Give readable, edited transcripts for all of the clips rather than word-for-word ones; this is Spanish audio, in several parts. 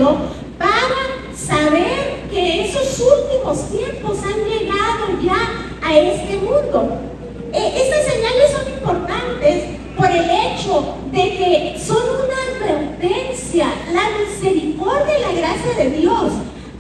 estudiando para saber que esos últimos tiempos han llegado ya a este mundo. Estas señales son importantes por el hecho de que son una advertencia. La misericordia y la gracia de Dios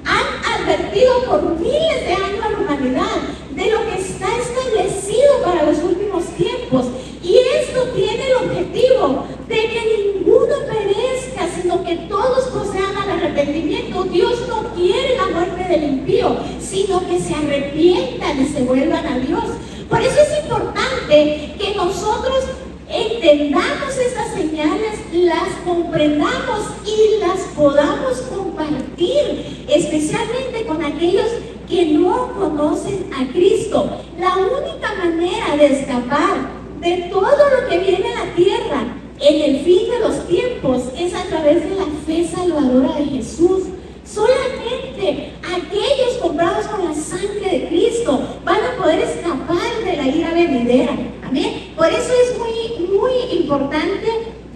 han advertido por miles de años a la humanidad de lo que está establecido para los últimos tiempos. Y esto tiene el objetivo de que ninguno perezca, sino que todos procedan al arrepentimiento. Dios no quiere la muerte del impío, sino que se arrepientan y se vuelvan a Dios. Por eso es importante que nosotros entendamos estas señales, las comprendamos y las podamos compartir, especialmente con aquellos que no conocen a Cristo. La única manera de escapar de todo lo que viene a la tierra en el fin de los tiempos es a través de la fe salvadora de Jesús. Solamente aquellos comprados con la sangre de Cristo van a poder escapar de la ira venidera. Amén. Por eso es muy importante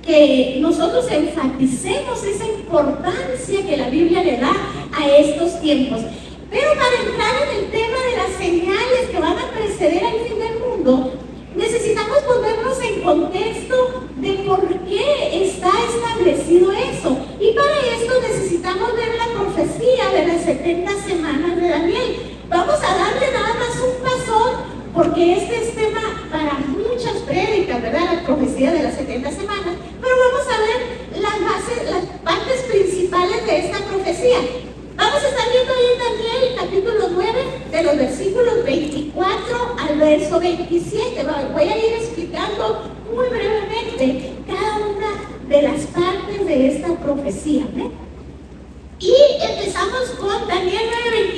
que nosotros enfaticemos esa importancia que la Biblia le da a estos tiempos. Pero para entrar en el tema de las señales que van a preceder al fin del mundo, necesitamos ponernos en contexto de por qué está establecido eso. Y para esto necesitamos ver la profecía de las 70 semanas de Daniel. Vamos a darle nada más un pasón, porque este es tema para muchas prédicas, ¿verdad? La profecía de las 70 semanas. Pero vamos a ver las partes principales de esta profecía. Vamos a estar viendo ahí en Daniel, capítulo 9, de los versículos 24 al verso 27. Voy a ir explicando muy brevemente cada una de las partes de esta profecía, ¿eh? Y empezamos con Daniel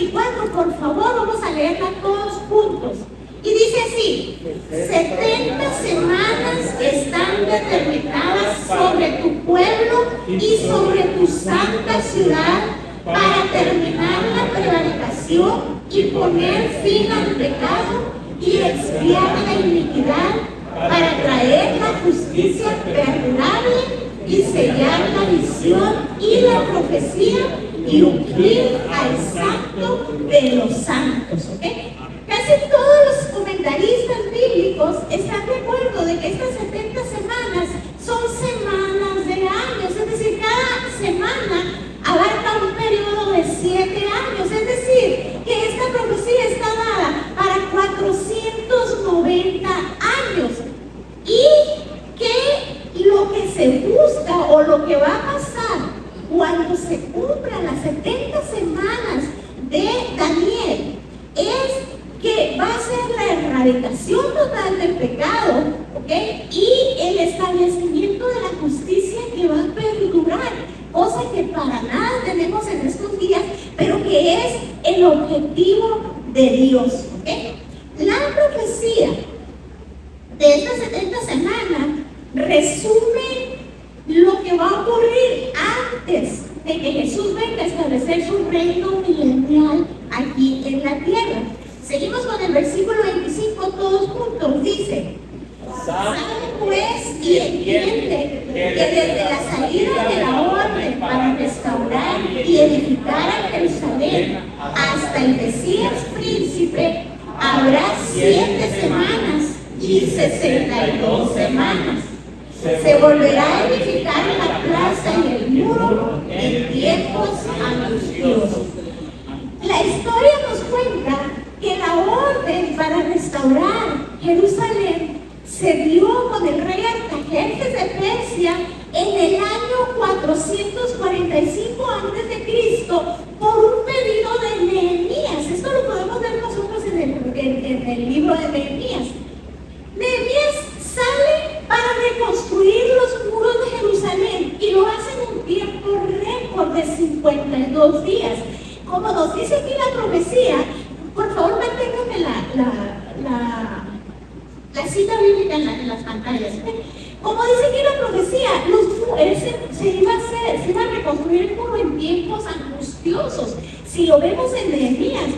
9:24. Por favor, vamos a leerla todos juntos. Y dice así: 70 semanas están determinadas sobre tu pueblo y sobre tu santa ciudad, para terminar la prevaricación y poner fin al pecado y expiar la iniquidad, para traer la justicia perdurable y sellar la visión y la profecía y ungir al santo de los santos. ¿Okay? Casi todos los comentaristas bíblicos están de acuerdo de que estas 70 semanas son semanas de años, es decir, cada semana abarca un periodo de 7 años, es decir, que esta profecía está dada para 490 años y que lo que se busca o lo que va a pasar cuando se cumplan las 70 semanas de Daniel es que va a ser la erradicación total del pecado, ¿okay? Y el establecimiento de la justicia que va a perdurar, cosa que para nada tenemos en estos días, pero que es el objetivo de Dios. ¿Okay? La profecía de estas 70 semanas resume lo que va a ocurrir antes de que Jesús venga a establecer su reino milenial aquí en la tierra. Seguimos con el versículo 25 todos juntos. Dice: sabe pues y entiende que desde la salida de la orden para restaurar y edificar a Jerusalén hasta el Mesías príncipe habrá 7 semanas y 62 semanas. Se volverá a edificar la plaza y el muro en tiempos angustiosos. La historia nos cuenta que la orden para restaurar Jerusalén se dio con el rey Artajerjes de Persia en el año 445 a.C. por un pedido de Nehemías. Esto lo podemos ver nosotros en el libro de Nehemías. Nehemías sale para reconstruir los muros de Jerusalén y lo hace en un tiempo récord de 52 días. Como nos dice aquí la profecía, por favor manténgame la cita bíblica en las pantallas. Como dice aquí la profecía, se iba a reconstruir el muro en tiempos angustiosos. Si lo vemos en Nehemías,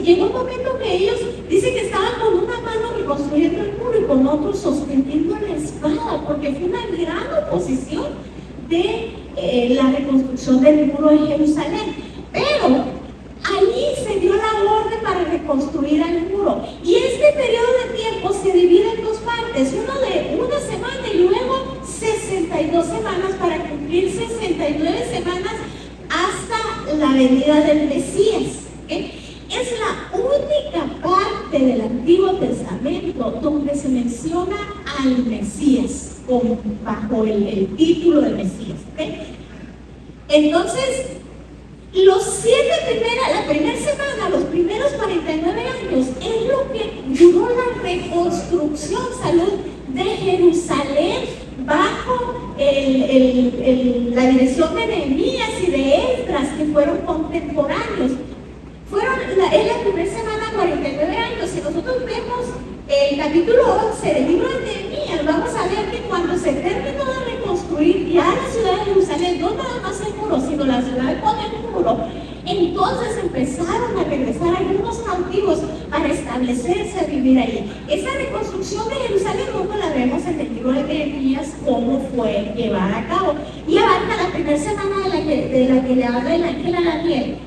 llegó un momento que ellos dicen que estaban con una mano reconstruyendo el muro y con otro sosteniendo la espada, porque fue una gran oposición de la reconstrucción del muro de Jerusalén. Pero allí se dio la orden para reconstruir el muro. Y este periodo de tiempo se divide en dos partes, uno de una semana y luego 62 semanas para cumplir 69 semanas hasta la venida del Mesías. Es la única parte del Antiguo Testamento donde se menciona al Mesías bajo el título de Mesías. Entonces, la primera semana, los primeros 49 años, es lo que duró la reconstrucción, salud, de Jerusalén bajo la dirección de Nehemías y de Esdras, que fueron contemporáneos. Es la primera semana, 49 años. Si nosotros vemos el capítulo 11 del libro de Nehemías, vamos a ver que cuando se terminó de reconstruir ya la ciudad de Jerusalén, no nada más el muro, sino la ciudad con el muro, entonces empezaron a regresar algunos cautivos para establecerse a vivir ahí. Esa reconstrucción de Jerusalén no la vemos en el libro de Nehemías cómo fue llevada a cabo. Y abarca la primera semana de la que le habla el ángel a Daniel.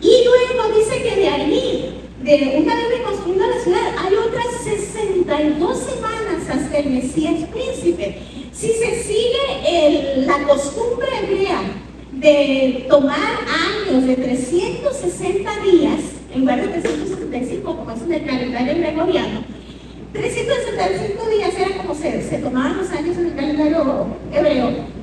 Y luego dice que de allí, de una vez reconstruida la ciudad, hay otras 62 semanas hasta el Mesías príncipe. Si se sigue la costumbre hebrea de tomar años de 360 días, en lugar de 365, como es en el calendario gregoriano, 365 días era como se tomaban los años en el calendario hebreo,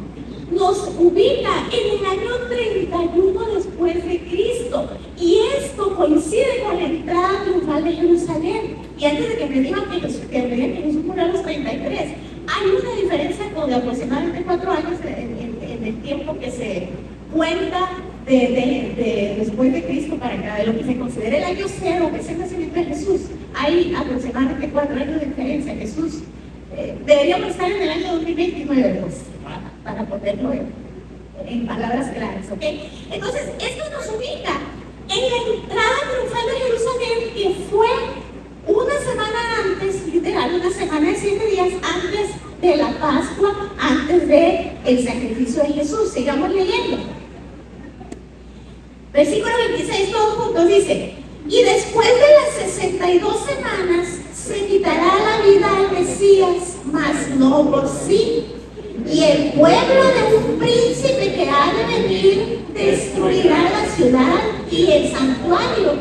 nos ubica en el año 31 después de Cristo. Y esto coincide con la entrada triunfal de Jerusalén. Y antes de que me digan que Jesús murió a los 33, hay una diferencia de aproximadamente 4 años en el tiempo que se cuenta de después de Cristo para acá, de lo que se considera el año cero, que es el nacimiento de Jesús. Hay aproximadamente 4 años de diferencia. Jesús deberíamos estar en el año 2029, pues, para ponerlo en palabras claras, ¿ok? Entonces, esto nos ubica en la entrada triunfal de Jerusalén, que fue una semana antes, literal, una semana de 7 días antes de la Pascua, antes del sacrificio de Jesús. Sigamos leyendo. Versículo 26, todos juntos, dice: y después de las 62 semanas se quitará la vida al Mesías, mas no por sí. Y el pueblo de un príncipe que ha de venir destruirá la ciudad y el santuario,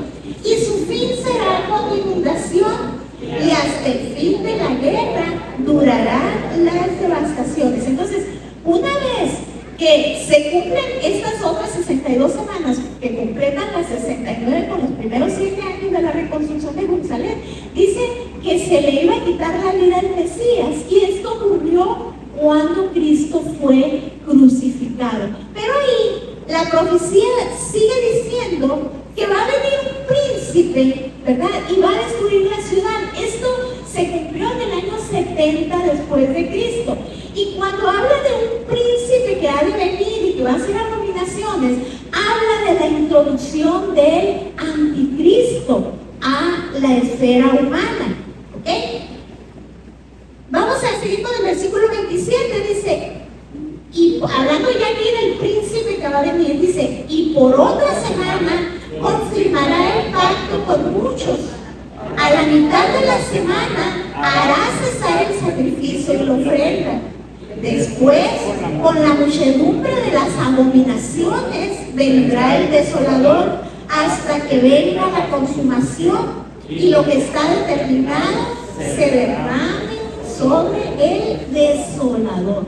y su fin será con inundación, y hasta el fin de la guerra durarán las devastaciones. Entonces, una vez que se cumplen estas otras 62 semanas, que completan las 69 con los primeros 7 años de la reconstrucción de Jerusalén, dice que se le iba a quitar la vida al Mesías, y esto ocurrió cuando Cristo fue crucificado. Pero ahí la profecía sigue diciendo que va a venir un príncipe, ¿verdad? Y va a destruir la ciudad. Esto se cumplió en el año 70 después de Cristo. Y cuando habla de un príncipe que ha de venir y que va a hacer abominaciones, habla de la introducción del anticristo a la esfera humana. ¿Ok? Vamos a seguir con el versículo 27, dice, y hablando ya aquí del príncipe que va a venir, dice: y por otra semana confirmará el pacto con muchos. A la mitad de la semana hará cesar el sacrificio y la ofrenda. Después, con la muchedumbre de las abominaciones, vendrá el desolador hasta que venga la consumación y lo que está determinado se derrame sobre el desolador.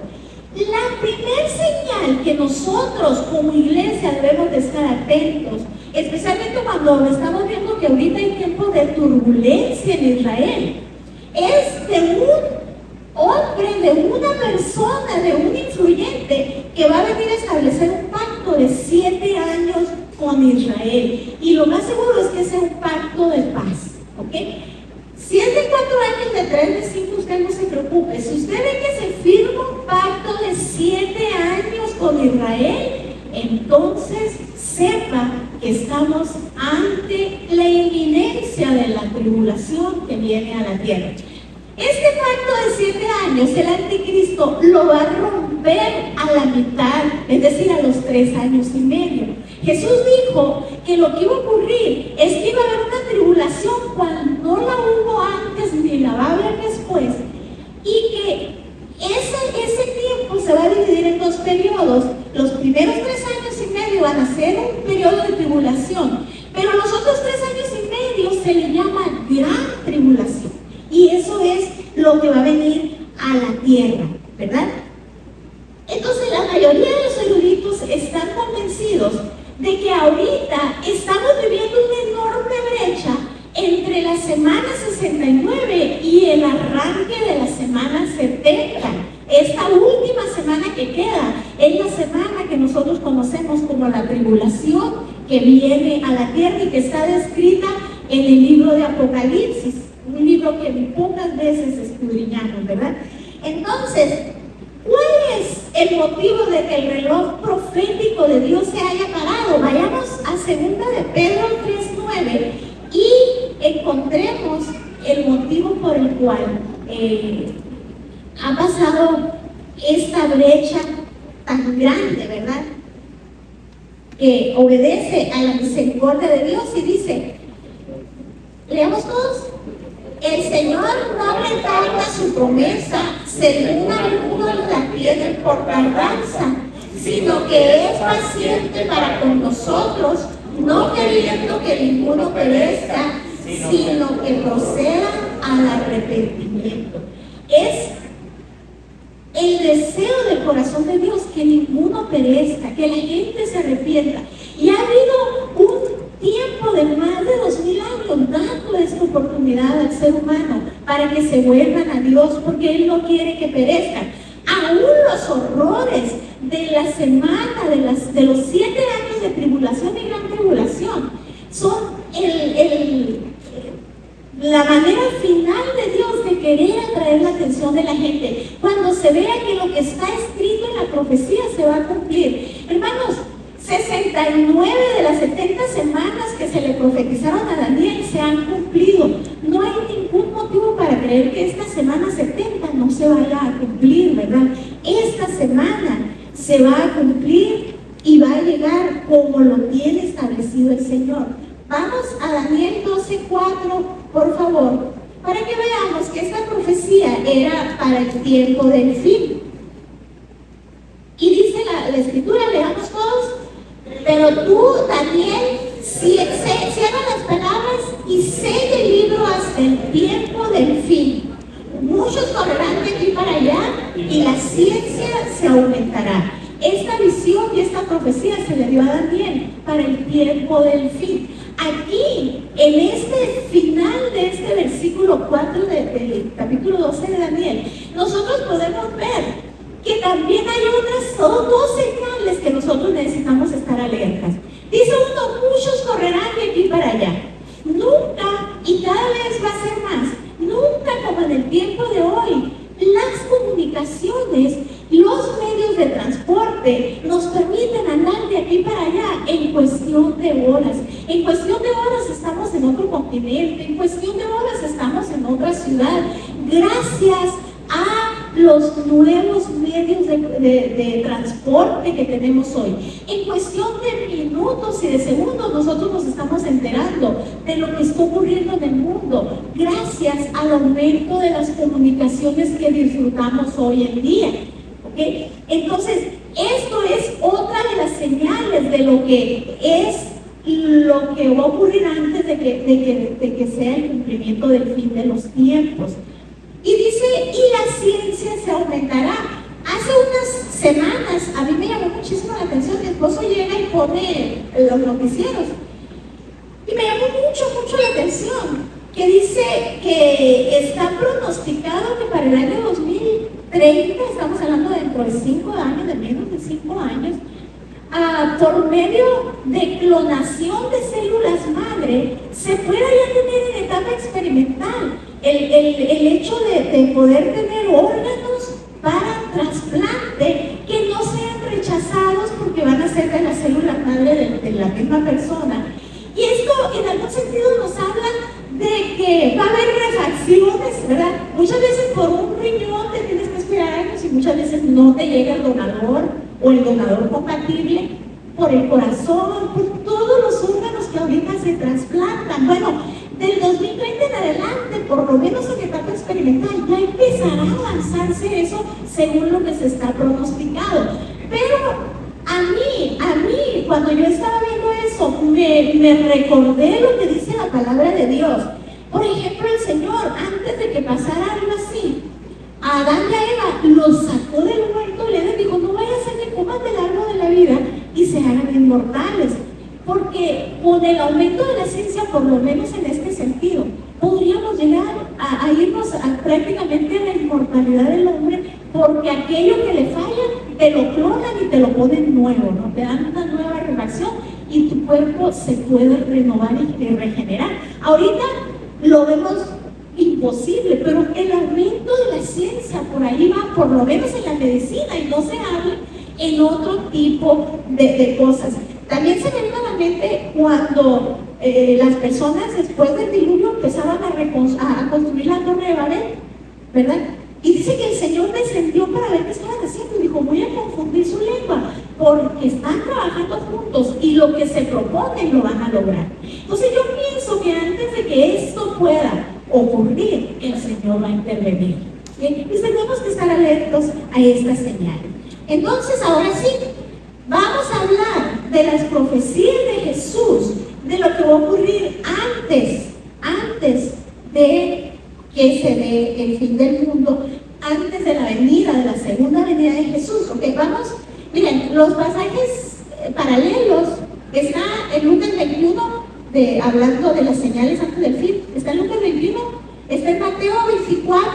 La primera señal que nosotros como iglesia debemos de estar atentos, especialmente cuando estamos viendo que ahorita hay tiempo de turbulencia en Israel, es de un hombre, de una persona, de un influyente que va a venir a establecer un pacto de 7 años con Israel. Y lo más seguro es que sea un pacto de paz, ¿ok? Si es de 4 años, de 3, de 5, usted no se preocupe. Si usted ve que se firma un pacto de 7 años con Israel, entonces sepa que estamos ante la inminencia de la tribulación que viene a la tierra. Este pacto de 7 años, el anticristo lo va a romper a la mitad, es decir, a los 3 años y medio. Jesús dijo que lo que iba a ocurrir es que iba a haber una tribulación cuando no la hubo antes ni la va a haber después, y que ese tiempo se va a dividir en 2 periodos. Los primeros 3 años y medio van a ser un periodo de tribulación, pero los otros 3 años y medio se le llama gran tribulación, y eso es lo que va a venir a la tierra, ¿verdad? Entonces la mayoría de los eruditos están convencidos de que ahorita estamos viviendo una enorme brecha entre la semana 69 y el arranque de la semana 70. Esta última semana que queda es la semana que nosotros conocemos como la tribulación que viene a la tierra y que está descrita en el libro de Apocalipsis, un libro que pocas veces escudriñamos, ¿verdad? Entonces, ¿cuál es el motivo de que el reloj profético de Dios se haya parado? Vayamos a 2 de Pedro 3:9 y encontremos el motivo por el cual ha pasado esta brecha tan grande, ¿verdad? Que obedece a la misericordia de Dios y dice, leamos todos. El Señor no retarda su promesa, según algunos la tienen por tardanza, sino que es paciente para con nosotros, no queriendo que ninguno perezca, sino que proceda al arrepentimiento. Es el deseo del corazón de Dios que ninguno perezca, que la gente se arrepienta. Y ha habido un tiempo de más de 2000 años dando esta oportunidad al ser humano para que se vuelvan a Dios, porque Él no quiere que perezcan. Aún los horrores de la semana, de los 7 años de tribulación y gran tribulación, son la manera final de Dios de querer atraer la atención de la gente. Cuando se vea que lo que está escrito en la profecía se va a cumplir. Hermanos, 69 de las 70 semanas que se le profetizaron a Daniel se han cumplido. No hay ningún motivo para creer que esta semana 70 no se vaya a cumplir, ¿verdad? Esta semana se va a cumplir y va a llegar como lo tiene establecido el Señor. Vamos a Daniel 12:4, por favor, para que veamos que esta profecía era para el tiempo del fin. Y dice la escritura, leamos todos. Pero tú, Daniel, cierra las palabras y sella el libro hasta el tiempo del fin. Muchos correrán de aquí para allá y la ciencia se aumentará. Esta visión y esta profecía se le dio a Daniel para el tiempo del fin. Aquí, en este final de este versículo 4 del capítulo 12 de Daniel, nosotros podemos ver que también hay otras dos señales que nosotros necesitamos estar alertas. Dice uno, muchos correrán de aquí para allá. Nunca, y cada vez va a ser más, nunca como en el tiempo de hoy, las comunicaciones, los medios de transporte nos permiten andar de aquí para allá en cuestión de horas. En cuestión de horas estamos en otro continente, en cuestión de horas estamos en otra ciudad, gracias a los nuevos medios de transporte que tenemos hoy. En cuestión de minutos y de segundos nosotros nos estamos enterando de lo que está ocurriendo en el mundo gracias al aumento de las comunicaciones que disfrutamos hoy en día. ¿Okay? Entonces, esto es otra de las señales de lo que es lo que va a ocurrir antes de que sea el cumplimiento del fin de los tiempos. Y dice, y la ciencia se aumentará. Hace unas semanas, a mí me llamó muchísimo la atención, mi esposo llega y pone los noticieros. Y me llamó mucho la atención, que dice que está pronosticado que para el año 2030, estamos hablando dentro de 5 años, de menos de 5 años, por medio de clonación de células madre, se pueda ya tener en etapa experimental el hecho de poder tener órganos para trasplante que no sean rechazados porque van a ser de las células madre de la misma persona. Y esto en algún sentido nos habla de que va a haber refacciones, ¿verdad? Muchas veces no te llega el donador o el donador compatible, por el corazón, por todos los órganos que ahorita se trasplantan. Bueno, del 2030 en adelante, por lo menos en etapa experimental, ya empezará a avanzarse eso según lo que se está pronosticado. Pero a mí, cuando yo estaba viendo eso, me recordé lo que dice la palabra de Dios. Por ejemplo, el Señor, antes de que pasara algo así, a Adán y a Eva los sacó del huerto y les dijo: no vaya a ser que coman del árbol de la vida y se hagan inmortales. Porque con el aumento de la ciencia, por lo menos en este sentido, podríamos llegar a irnos prácticamente a la inmortalidad del hombre, porque aquello que le falla, te lo clonan y te lo ponen nuevo, ¿no? Te dan una nueva redacción y tu cuerpo se puede renovar y regenerar. Ahorita lo vemos imposible, pero el aumento de la ciencia por ahí va, por lo menos en la medicina, y no se habla en otro tipo de cosas. También se me viene a la mente cuando las personas después del diluvio empezaban a construir la Torre de Babel, ¿verdad? Y dice que el Señor descendió para ver qué estaban haciendo y dijo: voy a confundir su lengua, porque están trabajando juntos y lo que se proponen lo van a lograr. Entonces yo pienso que antes de que esto pueda ocurrir, el Señor va a intervenir. ¿Bien? Y tenemos que estar alertos a esta señal. Entonces, ahora sí, vamos a hablar de las profecías de Jesús, de lo que va a ocurrir antes de que se dé el fin del mundo, antes de la venida, de la segunda venida de Jesús. Ok, vamos, miren, los pasajes paralelos está en Lucas 21, hablando de las señales antes del fin, está en Lucas 21, está en Mateo 24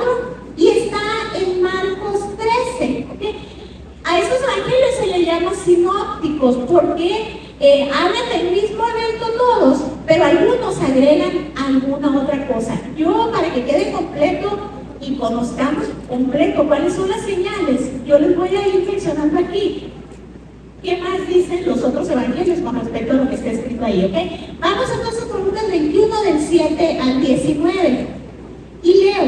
y está en Marcos 13. ¿Okay? A estos evangelios se les llama sinópticos porque hablan del mismo evento todos, pero algunos agregan alguna otra cosa. Yo, para que quede completo y conozcamos completo cuáles son las señales, yo les voy a ir mencionando aquí qué más dicen los otros evangelios con respecto a lo que está escrito ahí, ¿ok? Vamos entonces con Lucas 21 del 7 al 19 y leo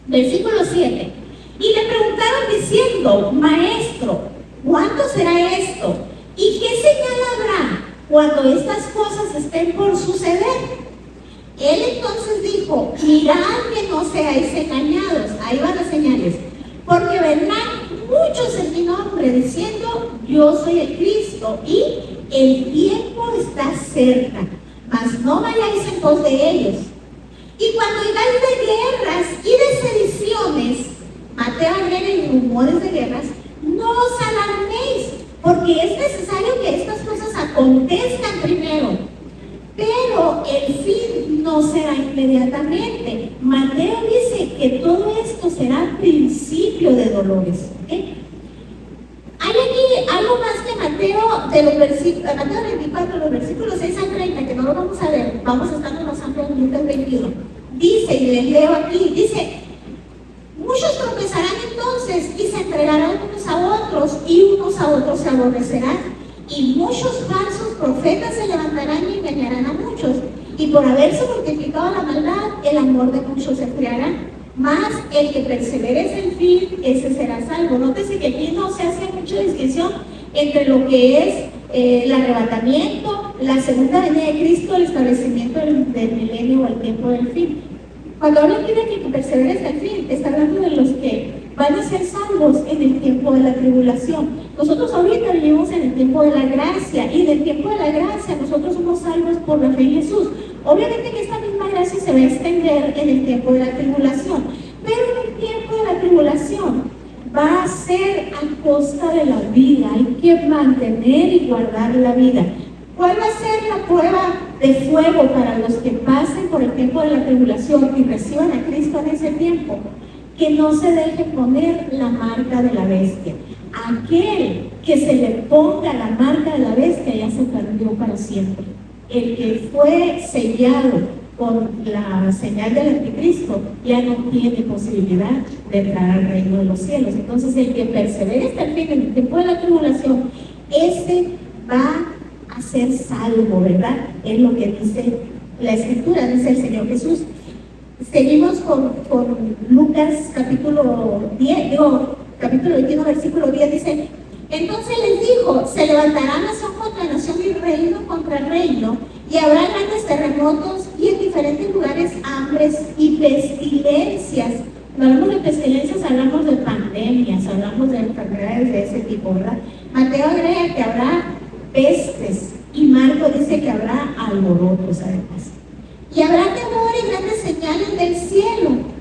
versículo 7. Y le preguntaron diciendo: Maestro, ¿cuándo será esto? ¿Y qué señal habrá cuando estas cosas estén por suceder? Él entonces dijo: mirad que no seáis engañados. Ahí van las señales. Porque vendrán muchos en mi nombre diciendo: yo soy el Cristo, y el tiempo está cerca. Mas no vayáis en pos de ellos. Y cuando oigáis de guerras y de sediciones, Mateo agrega y rumores de guerras, no os alarméis, porque es necesario que estas cosas acontezcan primero, pero el fin no será inmediatamente. Mateo dice que todo esto será principio de dolores. ¿Okay? Hay aquí algo más que Mateo, de los Mateo 24, los versículos 6 al 30, que no lo vamos a ver, vamos a estar pasando en Lucas 21. Dice, y les leo aquí, dice: muchos tropezarán entonces y se entregarán unos a otros, y unos a otros se aborrecerán, y muchos falsos profetas se levantarán y engañarán a muchos, y por haberse multiplicado la maldad, el amor de muchos se enfriará. Mas el que persevere hasta el fin, ese será salvo. Nótese que aquí no se hace mucha distinción entre lo que es el arrebatamiento, la segunda venida de Cristo, el establecimiento del milenio o el tiempo del fin. Cuando habla aquí de que persevere hasta el fin, está hablando de los que van a ser salvos en el tiempo de la tribulación. Nosotros ahorita vivimos en el tiempo de la gracia, y del tiempo de la gracia nosotros somos salvos por la fe en Jesús. Obviamente que esta misma gracia se va a extender en el tiempo de la tribulación, pero en el tiempo de la tribulación va a ser a costa de la vida. Hay que mantener y guardar la vida. ¿Cuál va a ser la prueba de fuego para los que pasen por el tiempo de la tribulación y reciban a Cristo en ese tiempo? Que no se deje poner la marca de la bestia. Aquel que se le ponga la marca de la bestia ya se perdió para siempre. El que fue sellado con la señal del anticristo ya no tiene posibilidad de entrar al reino de los cielos. Entonces el que persevere hasta el fin en el tiempo de la tribulación, ese va a ser salvo, ¿verdad? Es lo que dice la Escritura, dice el Señor Jesús. Seguimos con Lucas capítulo capítulo 21, versículo 10 dice: entonces les dijo, se levantará nación contra nación y reino contra reino, y habrá grandes terremotos y en diferentes lugares hambres y pestilencias. Cuando hablamos de pestilencias hablamos de pandemias, hablamos de enfermedades de ese tipo, ¿verdad? Mateo agrega que habrá pestes y Marco dice que habrá alborotos además. Y habrá temor y grandes señales del cielo.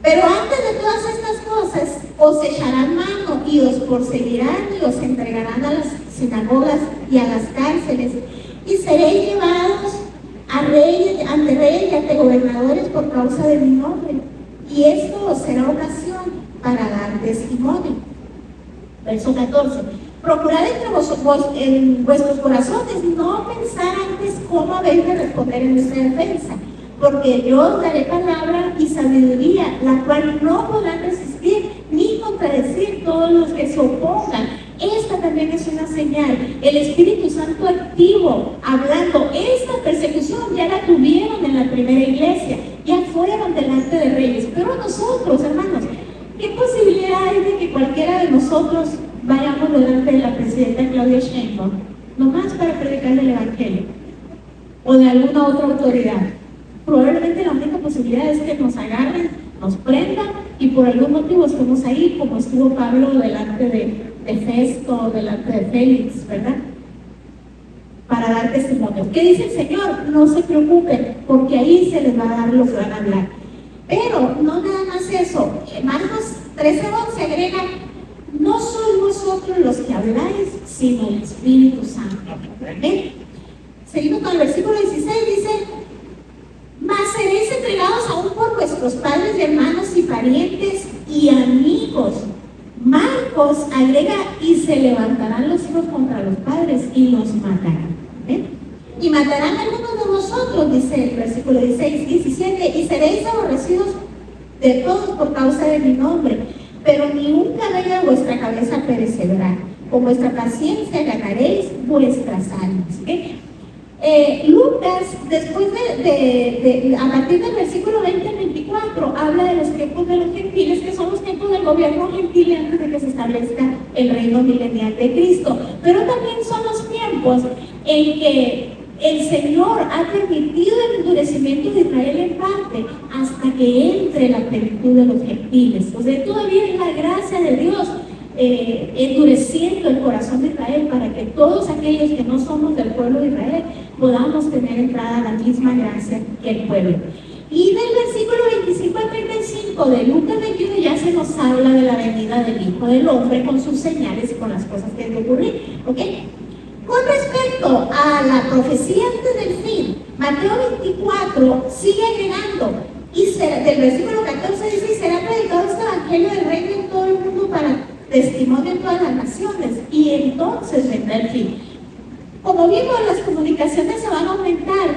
Pero antes de todas estas cosas, os echarán mano y os perseguirán y os entregarán a las sinagogas y a las cárceles, y seréis llevados a reyes, ante reyes y ante gobernadores por causa de mi nombre. Y esto os será ocasión para dar testimonio. Verso 14. Procurad en vuestros corazones no pensar antes cómo habéis de responder en nuestra defensa, porque yo os daré palabra y sabiduría, la cual no podrán resistir ni contradecir todos los que se opongan. Esta también es una señal. El Espíritu Santo activo, hablando. Esta persecución ya la tuvieron en la primera iglesia, ya fueron delante de reyes. Pero nosotros, hermanos, ¿qué posibilidad hay de que cualquiera de nosotros vayamos delante de la presidenta Claudia Sheinbaum, nomás para predicar el Evangelio, o de alguna otra autoridad? Probablemente la única posibilidad es que nos agarren, nos prendan y por algún motivo estemos ahí, como estuvo Pablo delante de Festo, delante de Félix, ¿verdad? Para dar testimonio. ¿Qué dice el Señor? No se preocupen, porque ahí se les va a dar lo que van a hablar. Pero no nada más eso. Marcos 13:11 agrega: no sois vosotros los que habláis, sino el Espíritu Santo. ¿Ven? Seguimos con el versículo 16, dice: mas seréis entregados aún por vuestros padres y hermanos y parientes y amigos. Marcos agrega: y se levantarán los hijos contra los padres y los matarán. ¿Ven? Y matarán a algunos de vosotros, dice el versículo 16, 17, y seréis aborrecidos de todos por causa de mi nombre, pero ni un cabello de vuestra cabeza perecerá. Con vuestra paciencia ganaréis vuestras almas. ¿Okay? Lucas, después a partir del versículo 20 al 24, habla de los tiempos de los gentiles, que son los tiempos del gobierno gentil antes de que se establezca el reino milenial de Cristo. Pero también son los tiempos en que el Señor ha permitido el endurecimiento de Israel en parte hasta que entre la plenitud de los gentiles. O sea, todavía es la gracia de Dios endureciendo el corazón de Israel para que todos aquellos que no somos del pueblo de Israel podamos tener entrada a la misma gracia que el pueblo. Y del versículo 25 al 35 de Lucas 21 ya se nos habla de la venida del Hijo del Hombre con sus señales y con las cosas que han de ocurrir. ¿Ok? Con respecto a la profecía antes del fin, Mateo 24 sigue agregando, y del versículo 14 dice: y será predicado este evangelio del reino en todo el mundo para testimonio en todas las naciones, y entonces vendrá el fin. Como vimos, las comunicaciones se van a aumentar,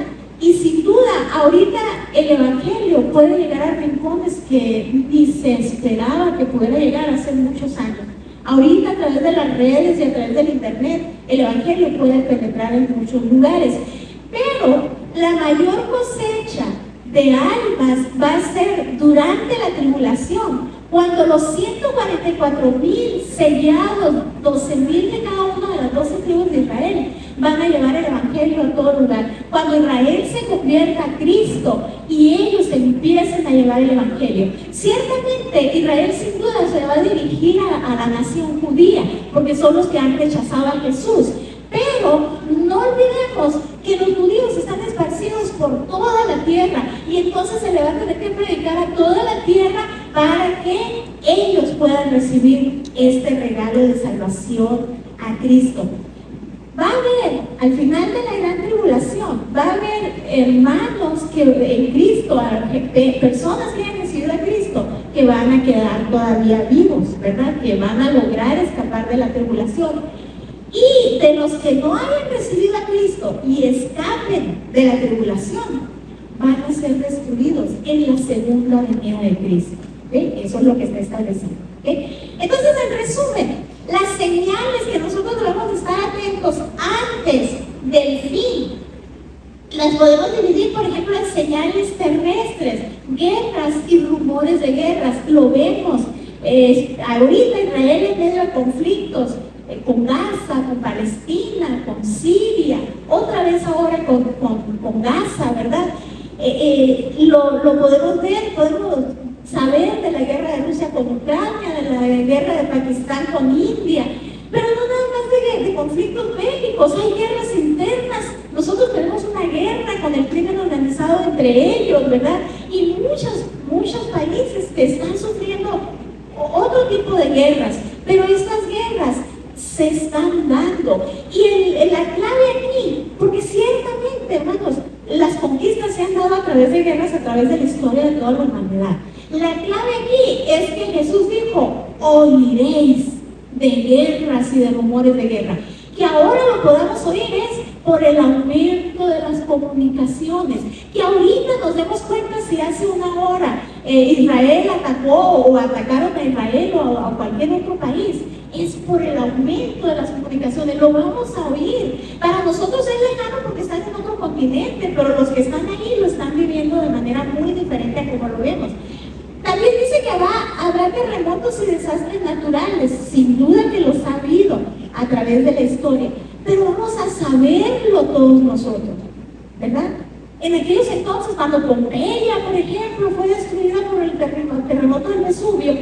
y sin duda, ahorita el evangelio puede llegar a rincones que ni se esperaba que pudiera llegar hace muchos años. Ahorita, a través de las redes y a través del internet, el evangelio puede penetrar en muchos lugares, pero la mayor cosecha de almas va a ser durante la tribulación, cuando los 144,000 sellados, 12,000 de cada una de las 12 tribus de Israel, van a llevar el evangelio a todo lugar. Cuando Israel se convierta a Cristo y ellos empiecen a llevar el evangelio, ciertamente Israel sin duda se va a dirigir a la nación judía, porque son los que han rechazado a Jesús. Pero no olvidemos que los judíos están esparcidos por toda la tierra, y entonces se le va a tener que predicar a toda la tierra para que ellos puedan recibir este regalo de salvación a Cristo. Va a haber, al final de la gran tribulación, va a haber hermanos que en Cristo, personas que han recibido a Cristo, que van a quedar todavía vivos, ¿verdad? Que van a lograr escapar de la tribulación. Y de los que no hayan recibido a Cristo y escapen de la tribulación, van a ser destruidos en la segunda venida de Cristo. ¿Okay? Eso es lo que está establecido. ¿Okay? Entonces, en resumen, las señales que nosotros debemos estar atentos antes del fin, las podemos dividir, por ejemplo, en señales terrestres, guerras y rumores de guerras. Lo vemos Ahorita Israel en medio de conflictos con Gaza, con Palestina, con Siria, otra vez ahora con Gaza, ¿verdad? Lo podemos ver, podemos saber de la guerra de Rusia con Ucrania, de la guerra de Pakistán con India, pero no nada más de conflictos bélicos, hay guerras internas. Nosotros tenemos una guerra con el crimen organizado entre ellos, ¿verdad? Y muchos países que están sufriendo otro tipo de guerras, pero estas guerras se están dando. Y la clave aquí, porque ciertamente, hermanos, las conquistas se han dado a través de guerras, a través de la historia de toda la humanidad. La clave aquí es que Jesús dijo, oiréis de guerras y de rumores de guerra. Que ahora lo podamos oír es por el aumento de las comunicaciones. Que ahorita nos demos cuenta si hace una hora Israel atacó o atacaron a Israel o a cualquier otro país. Es por el aumento de las comunicaciones, lo vamos a oír. Para nosotros es lejano porque están en otro continente, pero los que están ahí lo están viviendo de manera muy diferente a como lo vemos. También dice que habrá terremotos y desastres naturales, sin duda que los ha habido a través de la historia, pero vamos a saberlo todos nosotros, ¿verdad? En aquellos entonces, cuando Pompeya, por ejemplo, fue destruida por el terremoto del Vesubio,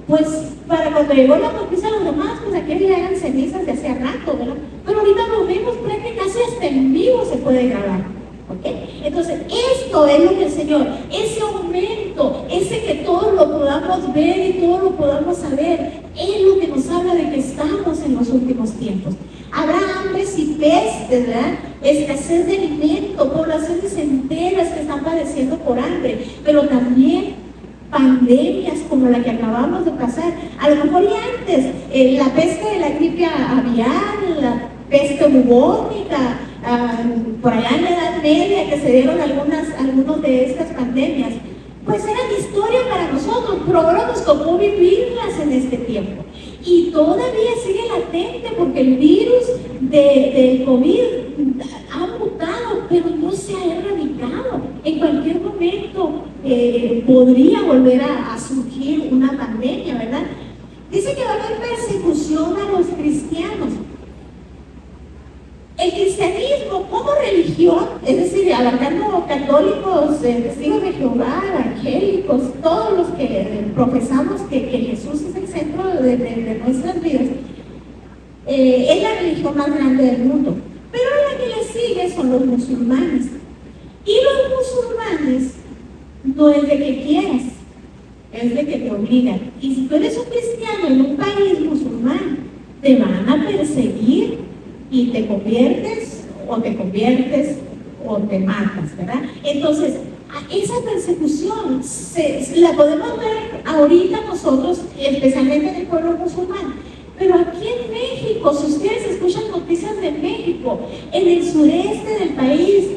pues para cuando llegó la noticia a los demás, pues aquellas ya eran cenizas de hace rato, ¿verdad? Pero ahorita lo vemos prácticamente casi hasta en vivo se puede grabar, ¿ok? Entonces, esto es lo que el Señor, ese aumento, ese que todos lo podamos ver y todos lo podamos saber, es lo que nos habla de que estamos en los últimos tiempos. Habrá hambres y pestes, ¿verdad? Escasez de alimento, poblaciones enteras que están padeciendo por hambre, pero también pandemias como la que acabamos de pasar. A lo mejor ya antes, la peste de la gripe aviar, la peste bubónica, por allá en la Edad Media que se dieron algunos de estas pandemias, pues eran historia para nosotros, pero ahora nos tocó vivirlas en este tiempo. Y todavía sigue latente porque el virus del COVID ha mutado, pero no se ha erradicado. En cualquier momento podría volver a surgir una pandemia, ¿verdad? Dice que va a haber persecución a los cristianos. El cristianismo como religión, es decir, abarcando católicos, testigos de Jehová, evangélicos, todos los que profesamos que Jesús es el centro de nuestras vidas, es la religión más grande del mundo. Pero la que le sigue son los musulmanes. Y los musulmanes no es de que quieras, es de que te obligan. Y si tú eres un cristiano en un país musulmán, te van a perseguir y te conviertes o te matas, ¿verdad? Entonces, esa persecución la podemos ver ahorita nosotros, especialmente en el pueblo musulmán. Pero aquí en México, si ustedes escuchan noticias de México, en el sureste del país,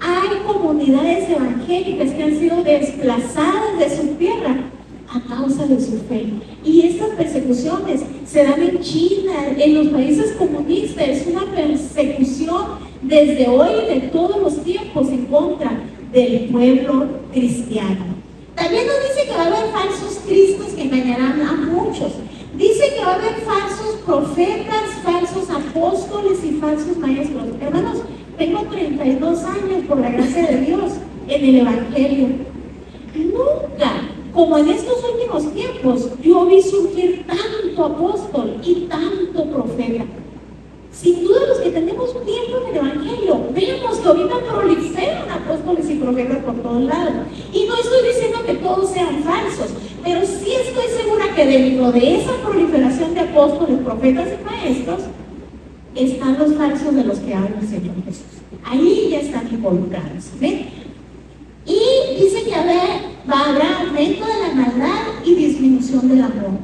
hay comunidades evangélicas que han sido desplazadas de su tierra a causa de su fe. Y estas persecuciones se dan en China, en los países comunistas. Es una persecución desde hoy y de todos los tiempos en contra del pueblo cristiano. También nos dice que va a haber falsos cristos que engañarán a muchos. Dice que va a haber falsos profetas, falsos apóstoles y falsos maestros. Hermanos, tengo 32 años por la gracia de Dios en el Evangelio. Nunca, como en estos últimos tiempos, yo vi surgir tanto apóstol y tanto profeta. Sin duda, los que tenemos tiempo en el Evangelio, vemos que ahorita proliferan apóstoles y profetas por todos lados. Y no estoy diciendo que todos sean falsos, pero sí estoy segura que dentro de esa proliferación de apóstoles, profetas y maestros, están los falsos de los que habla el Señor Jesús. Ahí ya están involucrados, ¿ven? Y dice que habrá aumento de la maldad y disminución del amor.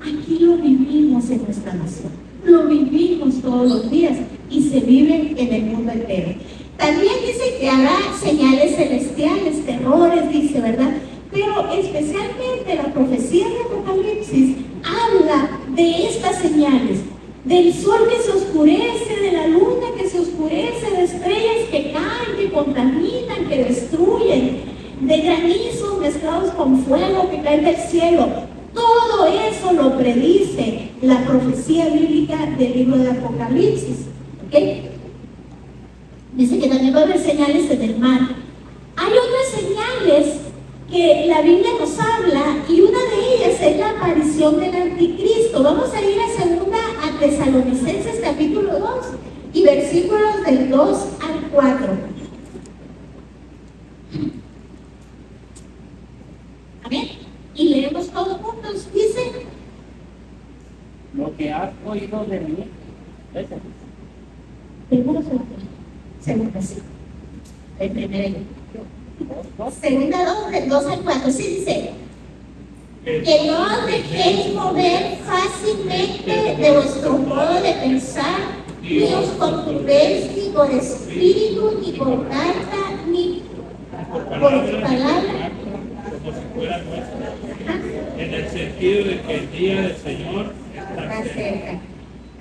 Aquí lo vivimos en nuestra nación, lo vivimos todos los días y se vive en el mundo entero. También dice que habrá señales celestiales, terrores, dice, ¿verdad? Pero especialmente la profecía de Apocalipsis habla de estas señales. Del sol que se oscurece, de la luna que se oscurece, de estrellas que caen, que contaminan, que destruyen, de granizos mezclados con fuego que caen del cielo. Todo todo eso lo predice la profecía bíblica del libro de Apocalipsis. ¿Ok? Dice que también va a haber señales en el mar. Hay otras señales que la Biblia nos habla y una de ellas es la aparición del anticristo. Vamos a ir a segunda a Tesalonicenses capítulo 2 y versículos del 2 al 4. Amén. Y leemos todos juntos. Dice: lo que has oído de mí, primero segunda, sí. El primero. Segunda 2, del 2 al 4. Sí, dice: que no os dejéis mover fácilmente de vuestro modo de pensar, ni os conturbéis ni por espíritu, ni por carta, ni por palabra. Como si fuera nuestra, en el sentido de que el día del Señor está cerca.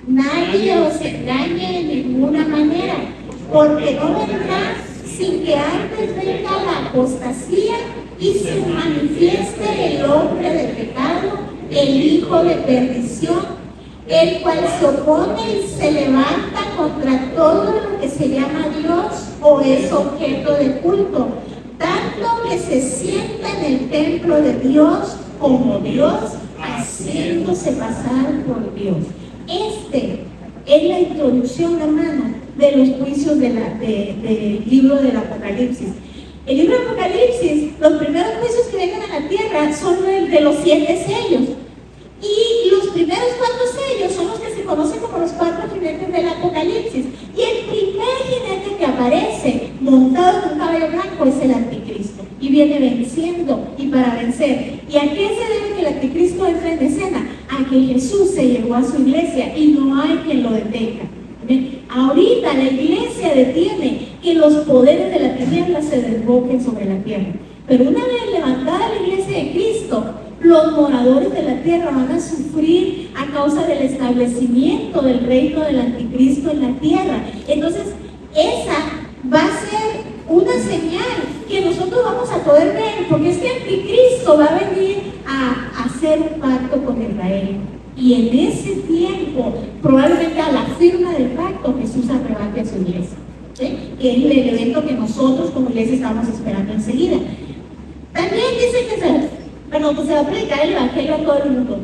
Nadie os engañe de ninguna manera, porque no vendrá sin que antes venga la apostasía y se manifieste el hombre de pecado, el hijo de perdición, el cual se opone y se levanta contra todo lo que se llama Dios o es objeto de culto, tanto que se sienta en el templo de Dios como Dios, haciéndose pasar por Dios. Es la introducción, hermana, de los juicios del libro del Apocalipsis. El libro del Apocalipsis, los primeros juicios que vengan a la tierra son el de los 7 sellos. Y los primeros 4 sellos son los que se conocen como los 4 jinetes del Apocalipsis. Y el primer jinete que aparece montado en un caballo blanco es el anticristo. Y viene venciendo y para vencer. ¿Y a qué se debe que el anticristo entre en escena? A que Jesús se llevó a su iglesia y no hay quien lo detenga. Ahorita la iglesia detiene que los poderes de la tiniebla se desboquen sobre la tierra. Pero una vez levantada la iglesia de Cristo, los moradores de la tierra van a sufrir a causa del establecimiento del reino del anticristo en la tierra. Entonces, esa va a ser una señal que nosotros vamos a poder ver, porque este anticristo va a venir a hacer un pacto con Israel. Y en ese tiempo, probablemente a la firma del pacto, Jesús arrebate a su iglesia, ¿sí? Que es el evento que nosotros como iglesia estamos esperando enseguida. También dice que se va a predicar el evangelio a todo el mundo.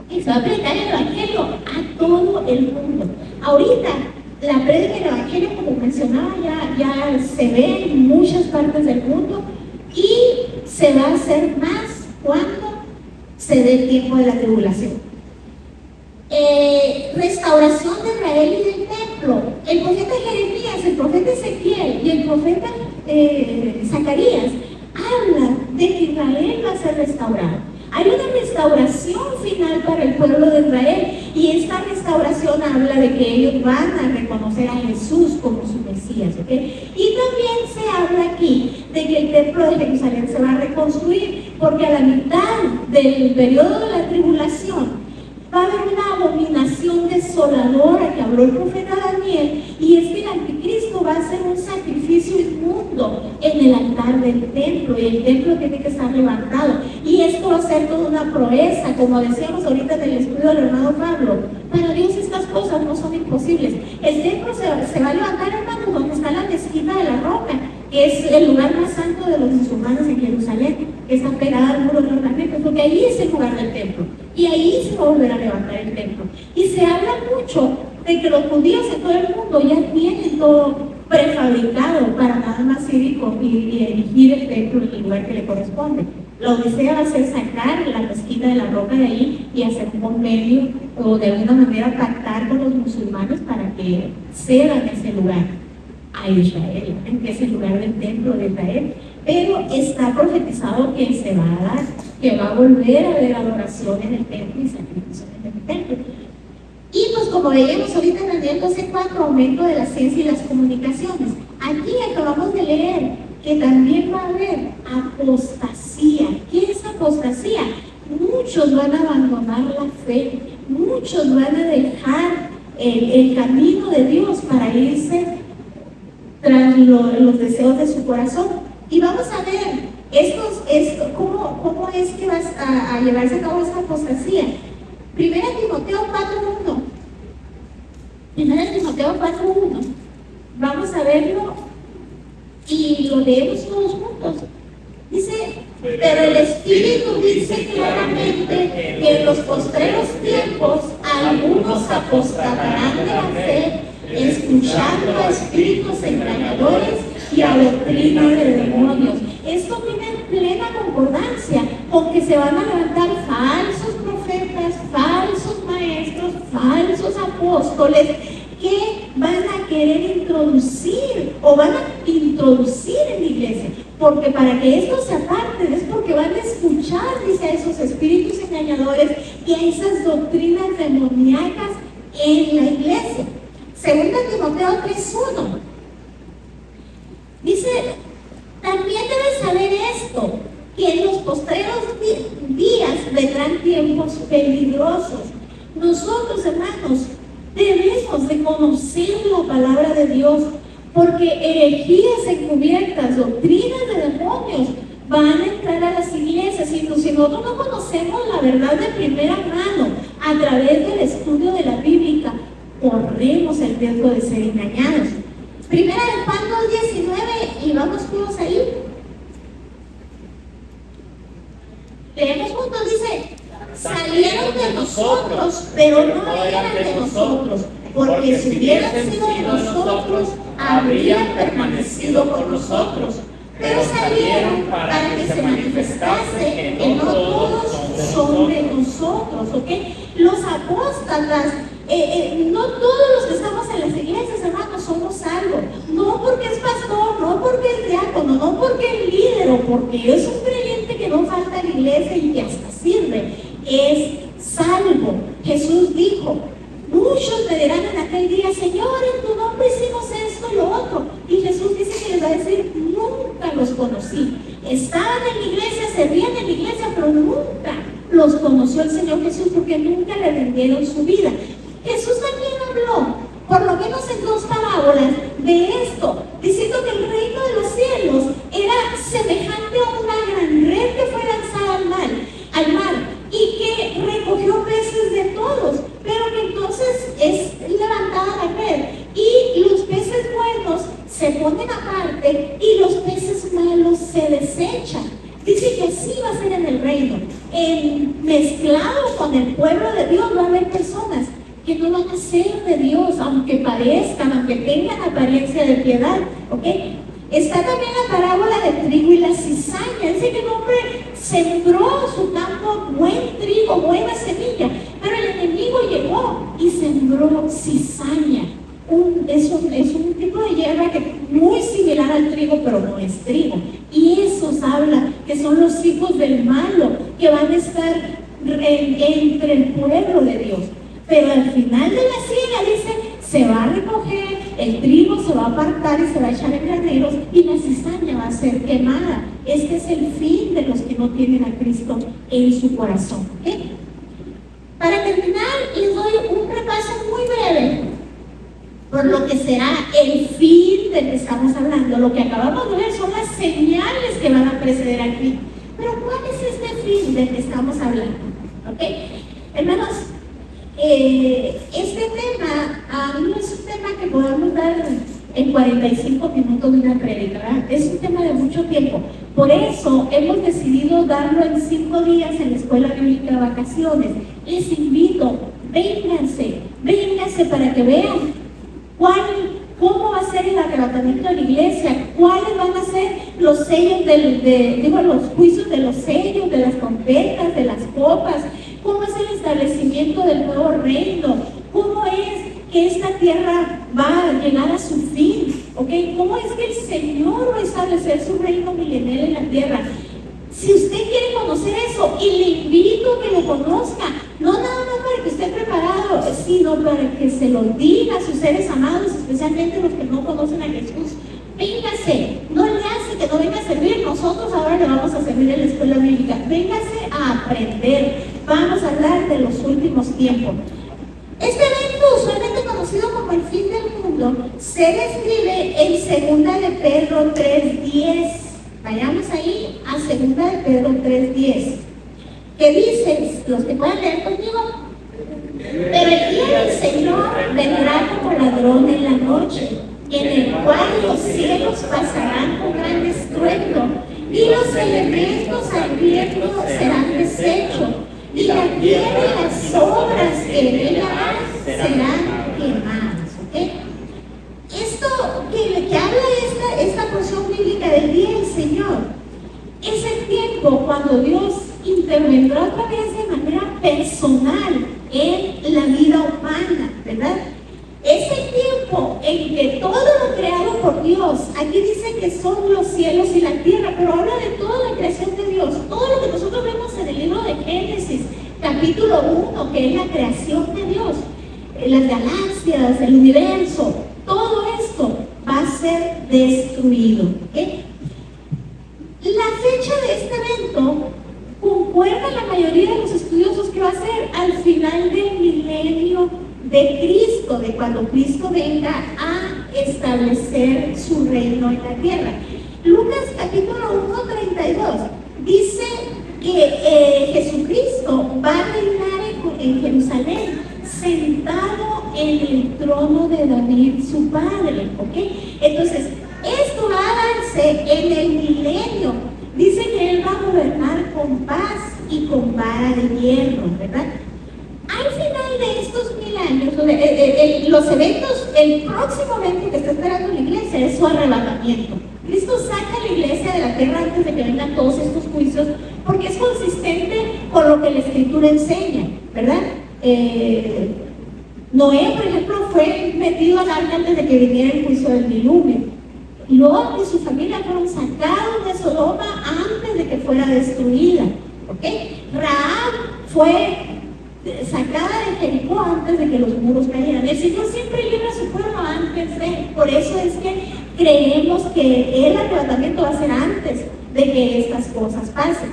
¿Sí? Se va a predicar el evangelio a todo el mundo. Ahorita, la prédica del evangelio, como mencionaba, ya se ve en muchas partes del mundo y se va a hacer más cuando se dé el tiempo de la tribulación. Restauración de Israel y del templo. El profeta Jeremías, el profeta Ezequiel y el profeta Zacarías hablan de que Israel va a ser restaurado. Hay una restauración final para el pueblo de Israel y esta restauración habla de que ellos van a reconocer a Jesús como su Mesías, ¿ok? Y también se habla aquí de que el templo de Jerusalén se va a reconstruir, porque a la mitad del periodo de la tribulación va a haber una abominación desoladora que habló el profeta Daniel, y es que el anticristo va a hacer un sacrificio inmundo en el altar del templo, y el templo tiene que estar levantado, y esto va a ser toda una proeza, como decíamos ahorita en el estudio del hermano Pablo. Para Dios estas cosas no son imposibles. El templo se va a levantar, hermanos, donde está la mezquita de la Roca, que es el lugar más santo de los musulmanes en Jerusalén, que está pegada al muro de los lamentos, porque ahí es el lugar del templo, y ahí se va a volver a levantar el templo. Y se habla mucho de que los judíos en todo el mundo ya tienen todo prefabricado para nada más ir y erigir el templo en el lugar que le corresponde. La odisea va a ser sacar la mezquita de la Roca de ahí y hacer un convenio o de alguna manera pactar con los musulmanes para que cedan ese lugar a Israel, que es el lugar del templo de Israel. Pero está profetizado que se va a dar, que va a volver a haber adoración en el templo y sacrificio en el templo. Y pues como veíamos ahorita en Daniel 12:4, aumento de la ciencia y las comunicaciones. Aquí acabamos de leer que también va a haber apostasía. ¿Qué es apostasía? Muchos van a abandonar la fe, muchos van a dejar el camino de Dios para irse tras los deseos de su corazón. Y vamos a ver ¿Cómo es que vas a llevarse a cabo esta apostasía? Primera Timoteo 4:1. Primera Timoteo 4:1. Vamos a verlo y lo leemos todos juntos. Dice, pero el Espíritu dice claramente que en los postreros tiempos algunos apostatarán de la fe, escuchando a espíritus engañadores y a doctrina de demonios. Esto viene en plena concordancia con que se van a levantar falsos profetas, falsos maestros, falsos apóstoles, que van a querer introducir en la iglesia, porque para que esto se aparten es porque van a escuchar, dice, a esos espíritus engañadores y a esas doctrinas demoníacas en la iglesia. Segunda Timoteo 3:1 dice, también debes saber esto, que en los postreros días vendrán tiempos peligrosos. Nosotros, hermanos, debemos de conocer la palabra de Dios, porque herejías encubiertas, doctrinas de demonios van a entrar a las iglesias, y si nosotros no conocemos la verdad de primera mano a través del estudio de la Biblia, corremos el riesgo de ser engañados. Primera de Juan 2:19, y vamos todos ahí. Leemos juntos, dice, salieron de nosotros, pero no eran de nosotros, porque si hubieran sido de nosotros, habrían permanecido con nosotros. Pero salieron para que se manifestase que no todos son de nosotros, ¿ok? Los apóstatas, no todos los que estamos en las iglesias, hermanos, somos salvos. No porque es pastor, no porque es diácono, no porque es líder, o porque es un creyente que no falta a la iglesia y que hasta sirve. Es salvo. Jesús dijo, muchos me dirán en aquel día, Señor, en tu nombre hicimos esto y lo otro. Y Jesús dice que les va a decir, nunca los conocí. Estaban en la iglesia, servían en la iglesia, pero nunca los conoció el Señor Jesús, porque nunca le rindieron su vida. Jesús también habló, por lo menos en 2 parábolas, de esto, diciendo que el reino de los cielos era semejante a una gran red que fue lanzada al mar, y que recogió peces de todos, pero que entonces es levantada la red y los peces buenos se ponen aparte y los peces malos se desechan. Dice que así va a ser en el reino. Mezclado con el pueblo de Dios va a haber personas que no van a ser de Dios, aunque parezcan, aunque tengan apariencia de piedad, ¿ok? Está también la parábola del trigo y la cizaña. Dice que el hombre sembró su campo buen trigo, buena semilla, pero el enemigo llegó y sembró cizaña. Es un tipo de hierba que es muy similar al trigo, pero no es trigo. Y eso habla que son los hijos del malo que van a estar entre el pueblo de Dios. Pero al final de la siega, dice, se va a recoger, el trigo se va a apartar y se va a echar en graneros, y la cizaña va a ser quemada. Este es el fin de los que no tienen a Cristo en su corazón. ¿Okay? Para terminar, les doy un repaso muy breve por lo que será el fin del que estamos hablando. Lo que acabamos de ver son las señales que van a preceder al fin. Pero ¿cuál es este fin del que estamos hablando? ¿Okay? Hermanos, este tema no es un tema que podamos dar en 45 minutos de una prédica, ¿verdad? Es un tema de mucho tiempo. Por eso hemos decidido darlo en 5 días en la Escuela Bíblica de Vacaciones. Les invito, vénganse para que vean cómo va a ser el arrebatamiento de la iglesia, cuáles van a ser los sellos, los juicios de los sellos, de las trompetas, de las copas, cómo es el establecimiento del nuevo reino, cómo es que esta tierra va a llegar a su fin, ¿okay? Cómo es que el Señor va a establecer su reino milenial en la tierra. Si usted quiere conocer eso, y le invito a que lo conozca, no nada más para que esté preparado, sino para que se lo diga a sus seres amados, especialmente los que no conocen a Jesús. Véngase, no le hace que no venga a servir, nosotros ahora le vamos a servir en la escuela bíblica. Véngase a aprender, vamos a hablar de los últimos tiempos. Este evento, usualmente conocido como el fin del mundo, se describe en 2 de Pedro 3:10. Vayamos ahí a 2 de Pedro 3:10, que dice, los que puedan leer conmigo: pero el día del Señor vendrá como ladrón en la noche, en el cual los cielos pasarán con gran estruendo, y los elementos ardiendo serán deshechos, y la tierra y las obras que en ella hay serán quemadas. ¿Okay? Esto que habla esta porción bíblica del día del Señor es el tiempo cuando Dios intervendrá otra vez de manera personal en la vida humana, ¿verdad? Es el tiempo en que todo lo creado por Dios, aquí dice que son los cielos y la tierra, pero habla de toda la creación de Dios, todo lo que nosotros vemos en el libro de Génesis, capítulo 1, que es la creación de Dios, las galaxias, el universo, todo esto va a ser destruido. ¿Okay? La fecha de este evento concuerda la mayoría de los estudiosos que va a ser al final del milenio de Cristo, de cuando Cristo venga a establecer su reino en la tierra. Lucas capítulo 1:32 dice que Jesucristo va a reinar en Jerusalén, sentado en el trono de David, su padre. ¿Okay? Entonces, esto va a darse en el milenio. Dice que Él va a gobernar con paz y con vara de hierro, ¿verdad? Al final de estos 1000 años, los eventos, el próximo evento que está esperando la iglesia es su arrebatamiento. Cristo saca a la iglesia de la tierra antes de que vengan todos estos juicios, porque es consistente con lo que la Escritura enseña, ¿verdad? Noé, por ejemplo, fue metido al arca antes de que viniera el juicio del diluvio. Lot y su familia fueron sacados de Sodoma antes de que fuera destruida. ¿Okay? Rahab fue sacada de Jericó antes de que los muros cayeran. El Señor siempre libra a su pueblo antes de. Por eso es que creemos que el arrebatamiento va a ser antes de que estas cosas pasen.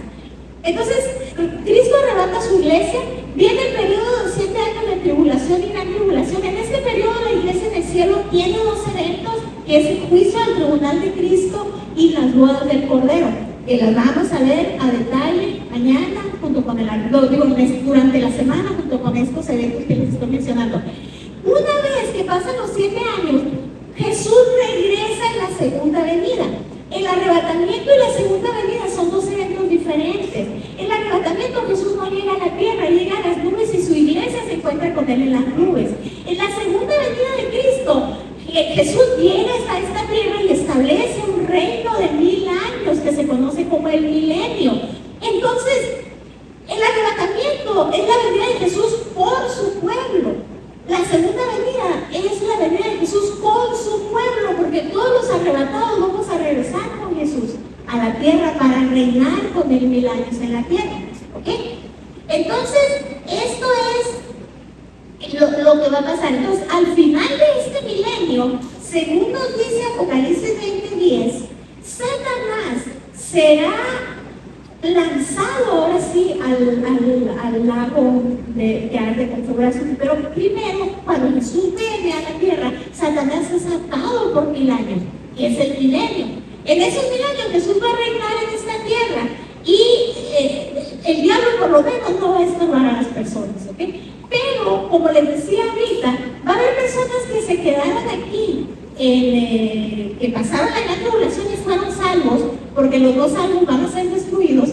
Entonces, Cristo arrebata a su iglesia. Viene el periodo de 7 años de tribulación y gran tribulación. En este periodo la iglesia en el cielo tiene 2 eventos, que es el juicio al tribunal de Cristo y las bodas del Cordero, que las vamos a ver a detalle mañana, junto con durante la semana, junto con estos eventos que les estoy mencionando. Una vez que pasan los 7 años, Jesús regresa en la segunda venida. El arrebatamiento y la segunda venida son 2 eventos diferentes. El arrebatamiento, Jesús no llega a la tierra, llega a las nubes y su iglesia se encuentra con Él en las nubes. En la segunda venida de Cristo, Jesús llega a esta tierra y establece un reino de 1000 años que se conoce como el milenio. Entonces, el arrebatamiento es la venida de Jesús por su pueblo. La segunda venida es la venida de Jesús con su pueblo, porque todos los arrebatados vamos a regresar con Jesús a la tierra para reinar con Él 1000 años en la tierra. ¿Ok? Entonces, esto es lo que va a pasar. Entonces, al final de este milenio, según nos dice Apocalipsis 20:10, Satanás será lanzado ahora sí al lago que arde con fuego azul. Pero primero, cuando Jesús viene a la tierra, Satanás es atado por 1000 años, que es el milenio. En esos 1000 años Jesús va a reinar en esta tierra y el diablo por lo menos no va a estorbar a las personas, ¿ok? Pero, como les decía ahorita, va a haber personas que se quedaron aquí, que pasaron la gran tribulación y fueron salvos, porque los 2 salvos van a ser destruidos,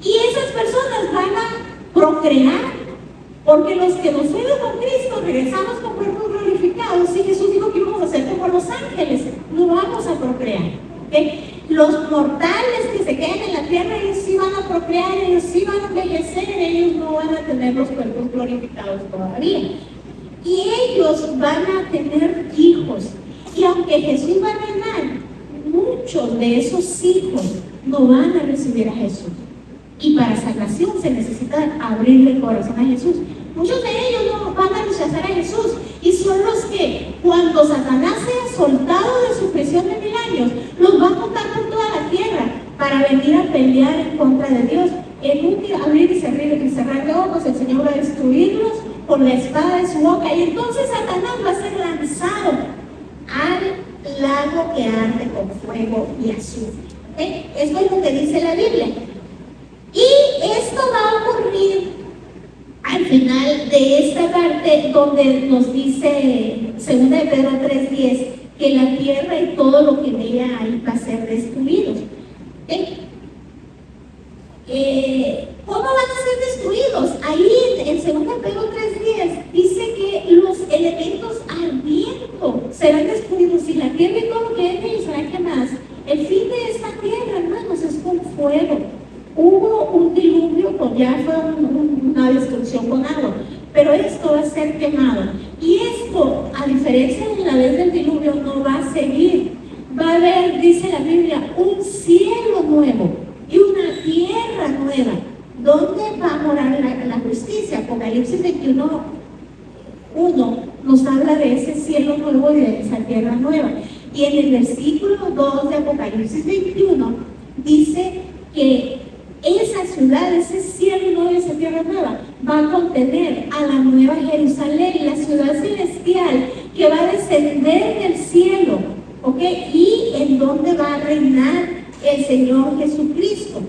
y esas personas van a procrear, porque los que nos fueron con Cristo regresamos con cuerpos glorificados, y Jesús dijo que íbamos a ser como los ángeles, no vamos a procrear. ¿Okay? Los mortales que se quedan en la tierra, ellos sí van a procrear, ellos sí van a envejecer, ellos no van a tener los cuerpos glorificados todavía. Y ellos van a tener hijos. Y aunque Jesús va a reinar, muchos de esos hijos no van a recibir a Jesús. Y para salvación se necesita abrirle el corazón a Jesús. Muchos de ellos no van a rechazar a Jesús, y son los que, cuando Satanás sea soltado de su prisión de 1000 años, los va a juntar por toda la tierra para venir a pelear en contra de Dios. En un abrir y cerrar de ojos, el Señor va a destruirlos con la espada de su boca, y entonces Satanás va a ser lanzado al lago que arde con fuego y azufre. Esto es lo que dice la Biblia. Y esto va a ocurrir al final de esta parte donde nos dice 2 de Pedro 3:10 que la tierra y todo lo que en ella hay va a ser destruido. ¿Cómo van a ser destruidos? Ahí en 2 de Pedro 3:10 dice que los elementos ardiendo serán destruidos y la tierra y todo lo que en ella serán quemadas. El fin de esta tierra, hermanos, es con fuego. Hubo un diluvio, pues ya fue una destrucción con agua, pero esto va a ser quemado. Y esto, a diferencia de la vez del diluvio, no va a seguir. Va a haber, dice la Biblia, un cielo nuevo y una tierra nueva. ¿Dónde va a morar la justicia? Apocalipsis 21:1 nos habla de ese cielo nuevo y de esa tierra nueva. Y en el versículo 2 de Apocalipsis 21 dice que esa ciudad, ese cielo nuevo y esa tierra nueva, va a contener a la nueva Jerusalén, la ciudad celestial que va a descender del cielo, ¿ok? Y en donde va a reinar el Señor Jesucristo.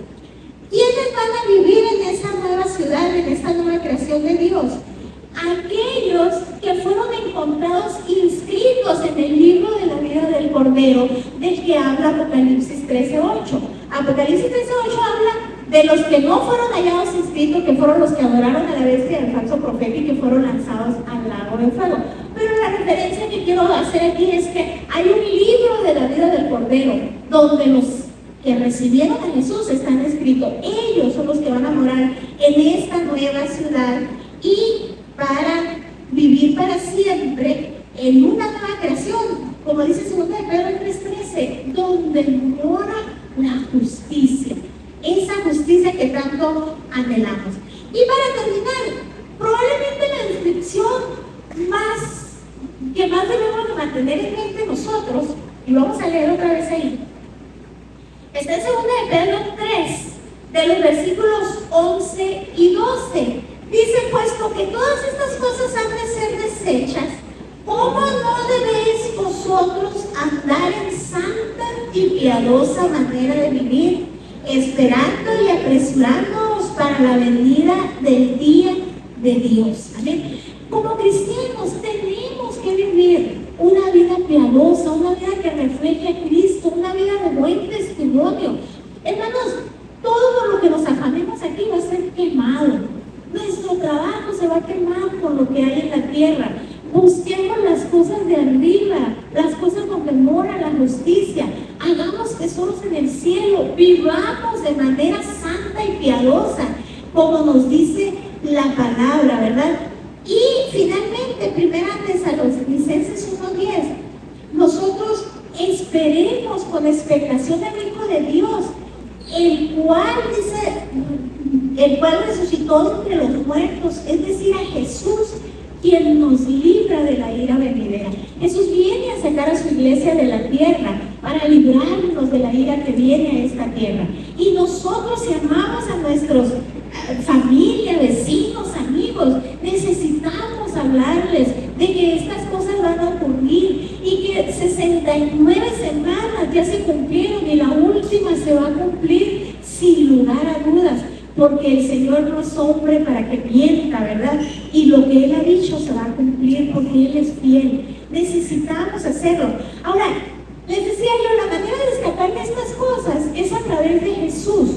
¿Quiénes van a vivir en esa nueva ciudad, en esta nueva creación de Dios? Aquellos que fueron encontrados inscritos en el libro de la vida del Cordero, del que habla Apocalipsis 13:8. Apocalipsis 13:8 habla de los que no fueron hallados inscritos, que fueron los que adoraron a la bestia del falso profeta y que fueron lanzados al lago de fuego. Pero la referencia que quiero hacer aquí es que hay un libro de la vida del Cordero, donde los que recibieron a Jesús están escritos. Ellos son los que van a morar en esta nueva ciudad y para vivir para siempre en una nueva creación, como dice 2 de Pedro 3:13, donde mora la justicia, esa justicia que tanto anhelamos. Y para terminar, probablemente la descripción que más debemos de mantener en mente nosotros, y vamos a leer otra vez ahí, está en 2 de Pedro 3, de los versículos 11 y 12. Dice, puesto que todas estas cosas han de ser deshechas, ¿cómo no debéis vosotros andar en santa y piadosa manera de vivir, esperando y apresurándoos para la venida del día de Dios? Amén. Como cristianos tenemos que vivir una vida piadosa, una vida que refleje a Cristo, una vida de buen testimonio. Hermanos, todo lo que nos afanemos aquí va a ser quemado. Nuestro trabajo se va a quemar por lo que hay en la tierra. Busquemos las cosas de arriba, las cosas donde mora la justicia. Hagamos tesoros en el cielo. Vivamos de manera santa y piadosa, como nos dice la palabra, ¿verdad? Y finalmente, primera Tesalonicenses 1:10, nosotros esperemos con expectación al Hijo de Dios, el cual resucitó entre los muertos, es decir, a Jesús, quien nos libra de la ira venidera. Jesús viene a sacar a su iglesia de la tierra para librarnos de la ira que viene a esta tierra. Y nosotros, si amamos a nuestros familia, vecinos, amigos, necesitamos hablarles de que estas cosas van a ocurrir y que 69 semanas ya se cumplieron y la última se va a cumplir sin lugar a dudas, porque el Señor no es hombre para que mienta, ¿verdad? Y lo que Él ha dicho se va a cumplir porque Él es fiel. Necesitamos hacerlo. Ahora, les decía yo, la manera de escapar de estas cosas es a través de Jesús.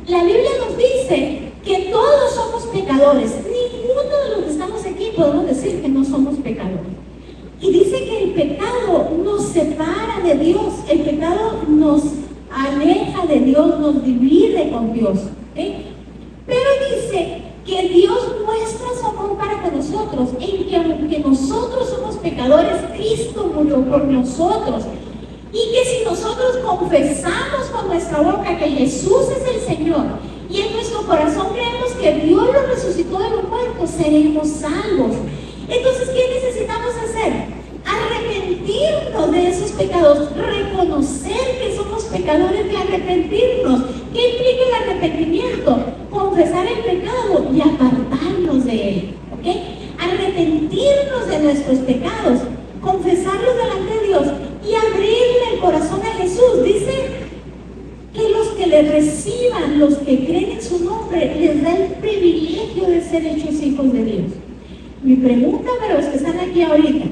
La Biblia nos dice que todos somos pecadores. Ninguno de los que estamos aquí podemos decir que no somos pecadores. Y dice que el pecado nos separa de Dios, el pecado nos aleja de Dios, nos divide con Dios. Pero dice que Dios muestra su amor para con nosotros, en que aunque nosotros somos pecadores, Cristo murió por nosotros. Y que si nosotros confesamos con nuestra boca que Jesús es el Señor y en nuestro corazón creemos que Dios lo resucitó de los muertos, seremos salvos. Entonces, ¿qué necesitamos hacer? Arrepentirnos de esos pecados, reconocer que somos pecadores y arrepentirnos. ¿Qué implica el arrepentimiento? Confesar el pecado y apartarnos de él, ¿ok? Arrepentirnos de nuestros pecados, confesarlos delante de Dios y abrirle el corazón a Jesús. Dice en su nombre, les da el privilegio de ser hechos hijos de Dios. Mi pregunta para los que están aquí ahorita,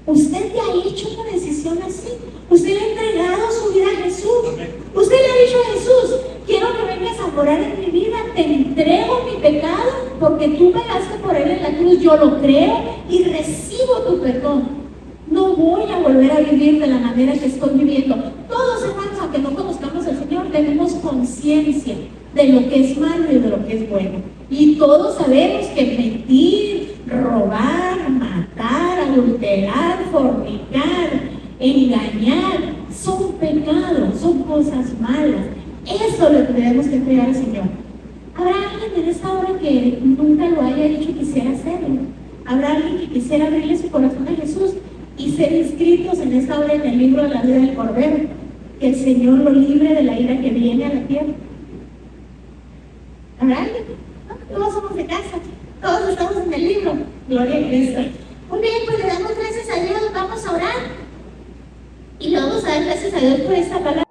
¿usted ya ha hecho una decisión así? ¿Usted le ha entregado su vida a Jesús? ¿Usted le ha dicho a Jesús, quiero que vengas a morar en mi vida, te entrego mi pecado porque tú pagaste por él en la cruz, yo lo creo y recibo tu perdón? No voy a volver a vivir de la manera que estoy viviendo. Todos, hermanos, aunque no conozcamos al Señor, tenemos conciencia de lo que es malo y de lo que es bueno. Y todos sabemos que mentir, robar, matar, adulterar, fornicar, engañar, son pecados, son cosas malas. Eso es lo que tenemos que entregar al Señor. ¿Habrá alguien en esta hora que nunca lo haya dicho y quisiera hacerlo? ¿Habrá alguien que quisiera abrirle su corazón a Jesús y ser inscritos en esta hora en el libro de la vida del Cordero? Que el Señor lo libre de la ira que viene a la tierra. ¿Habrá alguien? ¿No? Todos somos de casa, todos estamos en el libro. Gloria a Cristo. Muy bien, pues le damos gracias a Dios, vamos a orar y le vamos a dar gracias a Dios por esta palabra.